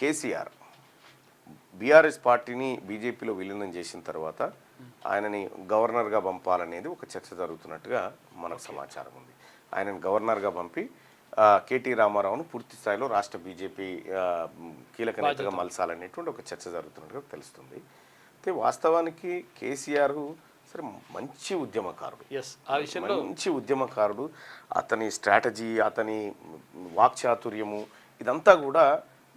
KCR BRS పార్టీని బీజేపీలో విలీనం చేసిన తర్వాత ఆయనని గవర్నర్గా పంపాలనేది ఒక చర్చ జరుగుతున్నట్టుగా మనకు సమాచారం ఉంది. ఆయనని గవర్నర్గా పంపి కేటీ రామారావును పూర్తి స్థాయిలో రాష్ట్ర బీజేపీ కీలక నేతగా మలసాలనేటువంటి ఒక చర్చ జరుగుతున్నట్టుగా తెలుస్తుంది. అయితే వాస్తవానికి కేసీఆర్ సరే మంచి ఉద్యమకారుడు, మంచి ఉద్యమకారుడు. అతని స్ట్రాటజీ, అతని వాక్చాతుర్యము ఇదంతా కూడా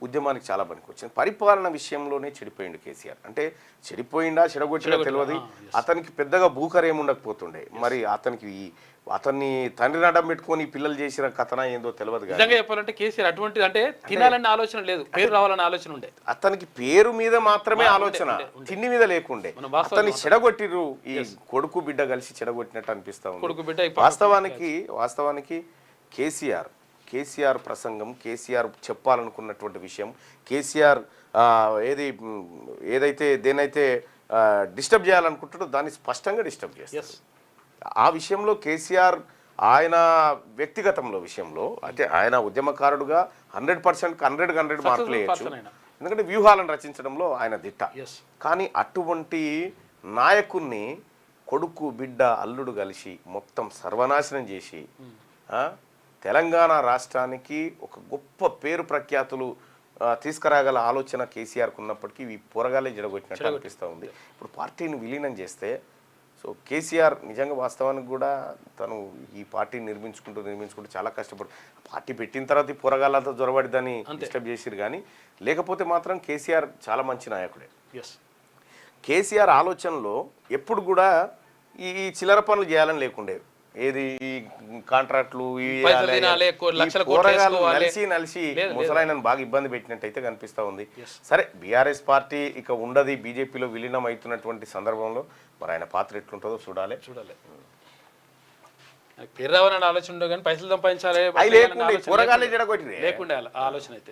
ఉద్యమానికి చాలా పనికొచ్చింది. పరిపాలన విషయంలోనే చెడిపోయిండు కేసీఆర్. అంటే చెడిపోయిండా చెడగొట్టినా తెలియదు. అతనికి పెద్దగా భూకర్ ఏముండకపోతుండే. మరి అతన్ని తండ్రి నడం పెట్టుకొని పిల్లలు చేసిన కథన ఏందో తెలియదు. నిజంగా చెప్పాలంటే కేసీఆర్ అటువంటి అంటే తినాలన్న ఆలోచన లేదు, పేరు రావాలన్న ఆలోచన ఉండే. అతనికి పేరు మీద మాత్రమే ఆలోచన, తిండి మీద లేకుండే. అతన్ని చెడగొట్టిరు, ఈ కొడుకు బిడ్డ కలిసి చెడగొట్టినట్టు అనిపిస్తా ఉంది. వాస్తవానికి కేసీఆర్ ప్రసంగం, కేసీఆర్ చెప్పాలనుకున్నటువంటి విషయం, కేసీఆర్ ఏదైతే దేనైతే డిస్టర్బ్ చేయాలనుకుంటాడో దాన్ని స్పష్టంగా డిస్టర్బ్ చేస్తారు. ఆ విషయంలో కేసీఆర్ ఆయన వ్యక్తిగతంలో విషయంలో అంటే ఆయన ఉద్యమకారుడుగా 100% 100 మార్కులు వేయచ్చు. ఎందుకంటే వ్యూహాలను రచించడంలో ఆయన దిట్ట. కానీ అటువంటి నాయకుణ్ణి కొడుకు బిడ్డ అల్లుడు కలిసి మొత్తం సర్వనాశనం చేసి తెలంగాణ రాష్ట్రానికి ఒక గొప్ప పేరు ప్రఖ్యాతులు తీసుకురాగల ఆలోచన కేసీఆర్కు ఉన్నప్పటికీ ఈ పోరగాలే జడగొట్టినట్టు అనిపిస్తూ ఉంది. ఇప్పుడు పార్టీని విలీనం చేస్తే సో కేసీఆర్ నిజంగా వాస్తవానికి కూడా తను ఈ పార్టీని నిర్మించుకుంటూ చాలా కష్టపడు. పార్టీ పెట్టిన తర్వాత ఈ పోరగాళ్ళతో జొరబడి దాన్ని డిస్టర్బ్ చేసిరు. కానీ లేకపోతే మాత్రం కేసీఆర్ చాలా మంచి నాయకుడే. కేసీఆర్ ఆలోచనలో ఎప్పుడు కూడా ఈ చిల్లర పనులు చేయాలని లేకుండే. ఏది ఈ కాంట్రాక్ట్లు నలిసి ముసలాయనను బాగా ఇబ్బంది పెట్టినట్టయితే కనిపిస్తూ ఉంది. సరే బీఆర్ఎస్ పార్టీ ఇక ఉండదు, బీజేపీలో విలీనం అవుతున్నటువంటి సందర్భంలో మరి ఆయన పాత్ర ఎట్లుంటుందో చూడాలి. పేరు రావాలని ఆలోచన ఉండదు కానీ పైసలు సంపాదించాలి లేకుండే ఆలోచన అయితే.